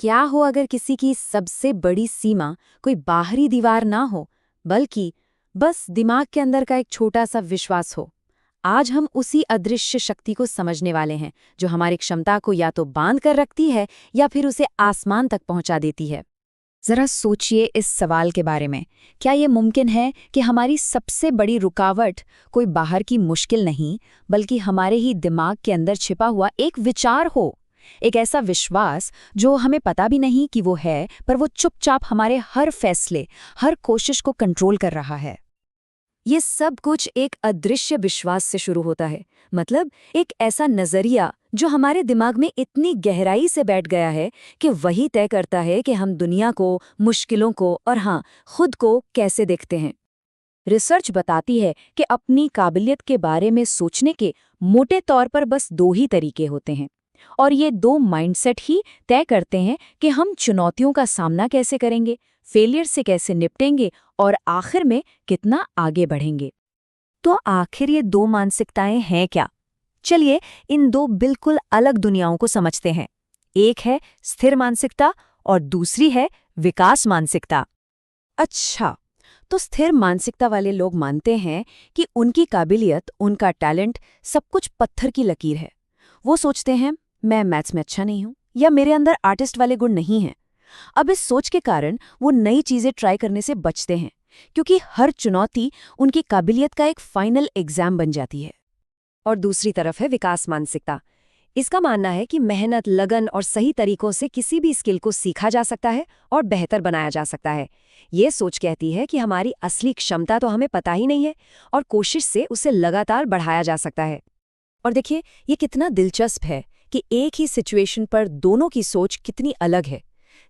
क्या हो अगर किसी की सबसे बड़ी सीमा कोई बाहरी दीवार ना हो, बल्कि बस दिमाग के अंदर का एक छोटा सा विश्वास हो। आज हम उसी अदृश्य शक्ति को समझने वाले हैं, जो हमारी क्षमता को या तो बांध कर रखती है या फिर उसे आसमान तक पहुंचा देती है। जरा सोचिए इस सवाल के बारे में। क्या ये मुमकिन है कि हमारी सबसे बड़ी रुकावट कोई बाहर की मुश्किल नहीं, बल्कि हमारे ही दिमाग के अंदर छिपा हुआ एक विचार हो? एक ऐसा विश्वास जो हमें पता भी नहीं कि वो है, पर वो चुपचाप हमारे हर फैसले, हर कोशिश को कंट्रोल कर रहा है। ये सब कुछ एक अदृश्य विश्वास से शुरू होता है, मतलब एक ऐसा नजरिया जो हमारे दिमाग में इतनी गहराई से बैठ गया है कि वही तय करता है कि हम दुनिया को, मुश्किलों को और हाँ, खुद को कैसे देखते हैं। रिसर्च बताती है कि अपनी काबिलियत के बारे में सोचने के मोटे तौर पर बस दो ही तरीके होते हैं, और ये दो माइंडसेट ही तय करते हैं कि हम चुनौतियों का सामना कैसे करेंगे, फेलियर से कैसे निपटेंगे और आखिर में कितना आगे बढ़ेंगे। तो आखिर ये दो मानसिकताएं हैं क्या? चलिए इन दो बिल्कुल अलग दुनियाओं को समझते हैं। एक है स्थिर मानसिकता और दूसरी है विकास मानसिकता। अच्छा, तो स्थिर मानसिकता वाले लोग मानते हैं कि उनकी काबिलियत, उनका टैलेंट सब कुछ पत्थर की लकीर है। वो सोचते हैं मैं मैथ्स में अच्छा नहीं हूं या मेरे अंदर आर्टिस्ट वाले गुण नहीं हैं। अब इस सोच के कारण वो नई चीजें ट्राई करने से बचते हैं, क्योंकि हर चुनौती उनकी काबिलियत का एक फाइनल एग्जाम बन जाती है। और दूसरी तरफ है विकास मानसिकता। इसका मानना है कि मेहनत, लगन और सही तरीकों से किसी भी स्किल को सीखा जा सकता है और बेहतर बनाया जा सकता है। ये सोच कहती है कि हमारी असली क्षमता तो हमें पता ही नहीं है और कोशिश से उसे लगातार बढ़ाया जा सकता है। और देखिए, ये कितना दिलचस्प है कि एक ही सिचुएशन पर दोनों की सोच कितनी अलग है।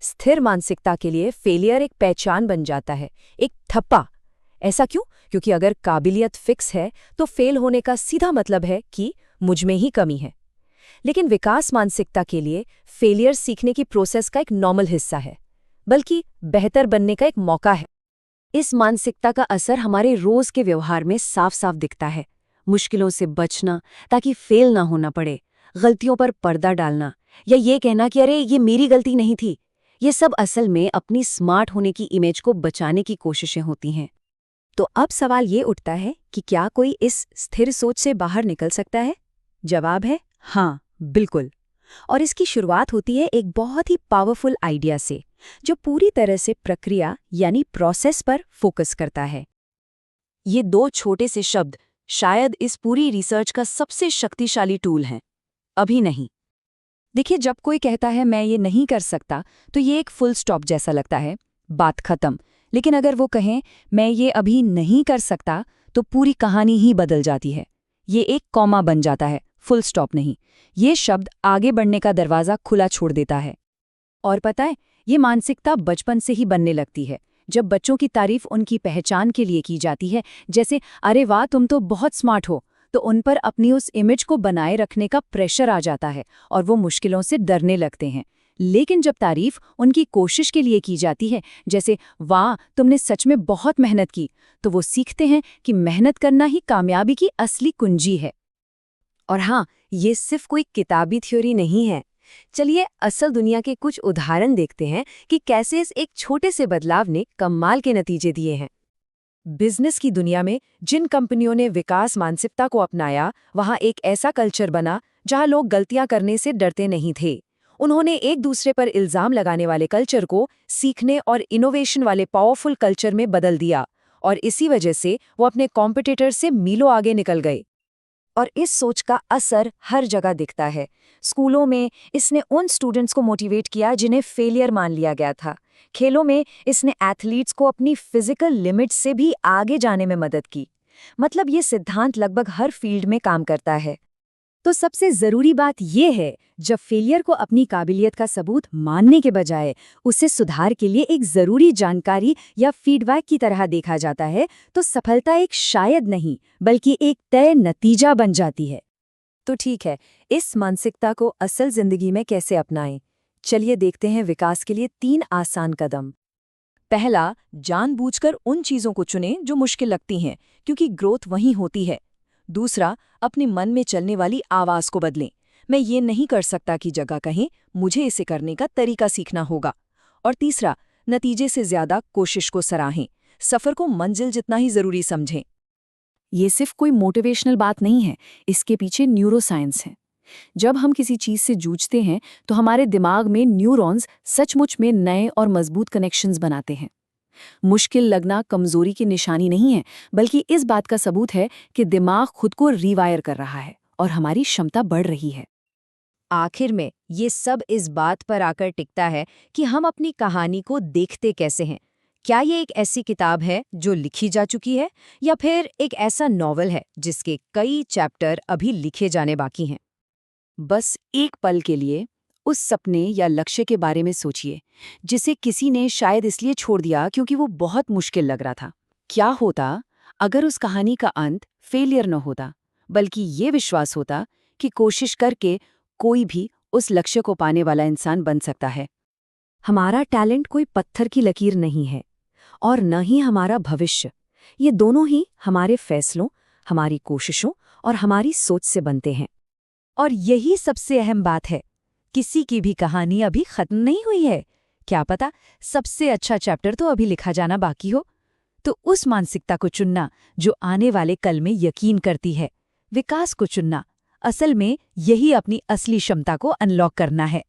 स्थिर मानसिकता के लिए फेलियर एक पहचान बन जाता है, एक थप्पा। ऐसा क्यों? क्योंकि अगर काबिलियत फिक्स है तो फेल होने का सीधा मतलब है कि मुझ में ही कमी है। लेकिन विकास मानसिकता के लिए फेलियर सीखने की प्रोसेस का एक नॉर्मल हिस्सा है, बल्कि बेहतर बनने का एक मौका है। इस मानसिकता का असर हमारे रोज के व्यवहार में साफ साफ दिखता है। मुश्किलों से बचना ताकि फेल ना होना पड़े, गलतियों पर पर्दा डालना या ये कहना कि अरे ये मेरी गलती नहीं थी, ये सब असल में अपनी स्मार्ट होने की इमेज को बचाने की कोशिशें होती हैं। तो अब सवाल ये उठता है कि क्या कोई इस स्थिर सोच से बाहर निकल सकता है? जवाब है हाँ, बिल्कुल। और इसकी शुरुआत होती है एक बहुत ही पावरफुल आइडिया से, जो पूरी तरह से प्रक्रिया यानी प्रोसेस पर फोकस करता है। ये दो छोटे से शब्द शायद इस पूरी रिसर्च का सबसे शक्तिशाली टूल हैं। अभी नहीं। देखिए, जब कोई कहता है मैं ये नहीं कर सकता, तो ये एक फुल स्टॉप जैसा लगता है, बात खत्म। लेकिन अगर वो कहें मैं ये अभी नहीं कर सकता, तो पूरी कहानी ही बदल जाती है। ये एक कॉमा बन जाता है, फुल स्टॉप नहीं। ये शब्द आगे बढ़ने का दरवाज़ा खुला छोड़ देता है। और पता है, ये मानसिकता बचपन से ही बनने लगती है। जब बच्चों की तारीफ उनकी पहचान के लिए की जाती है, जैसे अरे वाह तुम तो बहुत स्मार्ट हो, तो उन पर अपनी उस इमेज को बनाए रखने का प्रेशर आ जाता है और वो मुश्किलों से डरने लगते हैं। लेकिन जब तारीफ उनकी कोशिश के लिए की जाती है, जैसे वाह तुमने सच में बहुत मेहनत की, तो वो सीखते हैं कि मेहनत करना ही कामयाबी की असली कुंजी है। और हाँ, ये सिर्फ कोई किताबी थ्योरी नहीं है। चलिए असल दुनिया के कुछ उदाहरण देखते हैं कि कैसे इस एक छोटे से बदलाव ने कमाल के नतीजे दिए हैं। बिजनेस की दुनिया में जिन कंपनियों ने विकास मानसिकता को अपनाया, वहां एक ऐसा कल्चर बना जहां लोग गलतियां करने से डरते नहीं थे। उन्होंने एक दूसरे पर इल्जाम लगाने वाले कल्चर को सीखने और इनोवेशन वाले पावरफुल कल्चर में बदल दिया, और इसी वजह से वो अपने कॉम्पिटिटर से मीलों आगे निकल गए। और इस सोच का असर हर जगह दिखता है। स्कूलों में इसने उन स्टूडेंट्स को मोटिवेट किया जिन्हें फेलियर मान लिया गया था। खेलों में इसने एथलीट्स को अपनी फिजिकल लिमिट से भी आगे जाने में मदद की। मतलब ये सिद्धांत लगभग हर फील्ड में काम करता है। तो सबसे ज़रूरी बात यह है, जब फेलियर को अपनी काबिलियत का सबूत मानने के बजाय उसे सुधार के लिए एक ज़रूरी जानकारी या फीडबैक की तरह देखा जाता है, तो सफलता एक शायद नहीं बल्कि एक तय नतीजा बन जाती है। तो ठीक है, इस मानसिकता को असल ज़िंदगी में कैसे अपनाएं? चलिए देखते हैं विकास के लिए 3 आसान कदम। पहला, जानबूझकर उन चीज़ों को चुनें जो मुश्किल लगती हैं, क्योंकि ग्रोथ वहीं होती है। दूसरा, अपने मन में चलने वाली आवाज़ को बदलें। मैं ये नहीं कर सकता की जगह कहें मुझे इसे करने का तरीका सीखना होगा। और तीसरा, नतीजे से ज्यादा कोशिश को सराहें, सफर को मंजिल जितना ही जरूरी समझें। ये सिर्फ कोई मोटिवेशनल बात नहीं है, इसके पीछे न्यूरोसाइंस है। जब हम किसी चीज से जूझते हैं तो हमारे दिमाग में न्यूरॉन्स सचमुच में नए और मजबूत कनेक्शंस बनाते हैं। मुश्किल लगना कमजोरी की निशानी नहीं है, बल्कि इस बात का सबूत है कि दिमाग खुद को रीवायर कर रहा है और हमारी क्षमता बढ़ रही है। आखिर में ये सब इस बात पर आकर टिकता है कि हम अपनी कहानी को देखते कैसे हैं। क्या ये एक ऐसी किताब है जो लिखी जा चुकी है, या फिर एक ऐसा नॉवल है जिसके कई चैप्टर अभी लिखे जाने बाकी हैं? बस एक पल के लिए उस सपने या लक्ष्य के बारे में सोचिए जिसे किसी ने शायद इसलिए छोड़ दिया क्योंकि वो बहुत मुश्किल लग रहा था। क्या होता अगर उस कहानी का अंत फेलियर न होता, बल्कि ये विश्वास होता कि कोशिश करके कोई भी उस लक्ष्य को पाने वाला इंसान बन सकता है। हमारा टैलेंट कोई पत्थर की लकीर नहीं है, और न ही हमारा भविष्य। ये दोनों ही हमारे फैसलों, हमारी कोशिशों और हमारी सोच से बनते हैं। और यही सबसे अहम बात है, किसी की भी कहानी अभी खत्म नहीं हुई है। क्या पता सबसे अच्छा चैप्टर तो अभी लिखा जाना बाकी हो। तो उस मानसिकता को चुनना जो आने वाले कल में यकीन करती है, विकास को चुनना, असल में यही अपनी असली क्षमता को अनलॉक करना है।